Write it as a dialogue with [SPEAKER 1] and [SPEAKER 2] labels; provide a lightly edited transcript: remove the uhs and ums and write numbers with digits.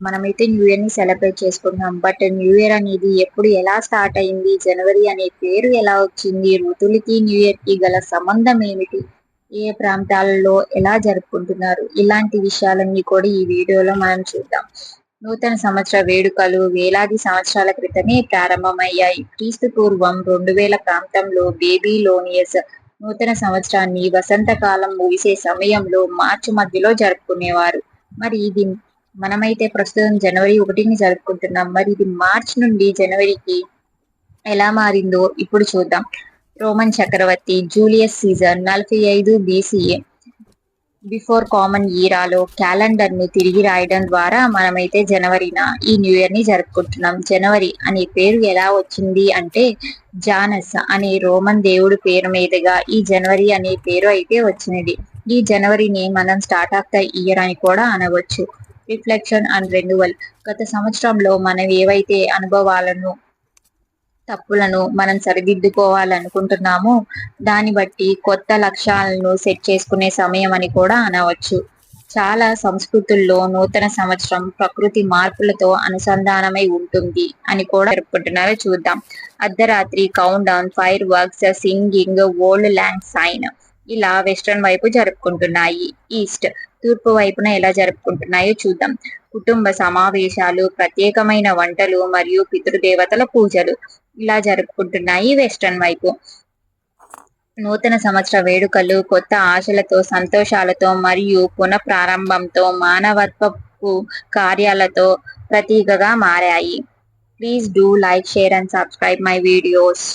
[SPEAKER 1] మనమైతే new year ని celebrate చేసుకుంటున్నాం. బట్ న్యూ ఇయర్ అనేది ఎప్పుడు ఎలా స్టార్ట్ అయింది, జనవరి అనే పేరు ఎలా వచ్చింది, ఋతువులకి న్యూ ఇయర్ కి గల సంబంధం ఏమిటి, ఏ ప్రాంతాలలో ఎలా జరుపుకుంటున్నారు, ఇలాంటి విషయాలన్నీ కూడా ఈ వీడియోలో మనం చూద్దాం. నూతన సంవత్సర వేడుకలు వేలాది సంవత్సరాల క్రితమే ప్రారంభమయ్యాయి. క్రీస్తు పూర్వం 2000 ప్రాంతంలో బేబీలోనియస్ నూతన సంవత్సరాన్ని వసంతకాలం ముగిసే సమయంలో మార్చి మధ్యలో జరుపుకునేవారు. మరి ఇది మనమైతే ప్రస్తుతం జనవరి 1ని జరుపుకుంటున్నాం. మరి ఇది మార్చ్ నుండి జనవరికి ఎలా మారిందో ఇప్పుడు చూద్దాం. రోమన్ చక్రవర్తి Julius Caesar 45 BCE before common ఈరాలో క్యాలెండర్ ను తిరిగి రాయడం ద్వారా మనమైతే జనవరిన ఈ న్యూ ఇయర్ ని జరుపుకుంటున్నాం. జనవరి అనే పేరు ఎలా వచ్చింది అంటే జానస్ అనే రోమన్ దేవుడి పేరు మీదుగా ఈ జనవరి అనే పేరు అయితే వచ్చినది. ఈ జనవరిని మనం స్టార్ట్ ఆఫ్ ద ఇయర్ అని కూడా అనవచ్చు. Reflection and renewal. గత సంవత్సరంలో మనం ఏవైతే అనుభవాలను, తప్పులను మనం సరిదిద్దుకోవాలనుకుంటున్నామో దాన్ని బట్టి కొత్త లక్ష్యాలను సెట్ చేసుకునే సమయం అని కూడా అనవచ్చు. చాలా సంస్కృతుల్లో నూతన సంవత్సరం ప్రకృతి మార్పులతో అనుసంధానమై ఉంటుంది అని కూడా జరుపుకుంటున్నారో చూద్దాం. అర్ధరాత్రి countdown, fireworks, singing, Auld Lang Syne ఇలా వెస్ట్రన్ వైపు జరుపుకుంటున్నాయి. ఈస్ట్ తూర్పు వైపున ఎలా జరుపుకుంటున్నాయో చూద్దాం. కుటుంబ సమావేశాలు, ప్రత్యేకమైన వంటలు మరియు పితృదేవతల పూజలు ఇలా జరుపుకుంటున్నాయి వెస్ట్రన్ వైపు. నూతన సంవత్సర వేడుకలు కొత్త ఆశలతో, సంతోషాలతో మరియు పునఃప్రారంభంతో, మానవత్వపు కార్యాలతో ప్రతీకగా మారాయి. Please do like, share and subscribe my videos.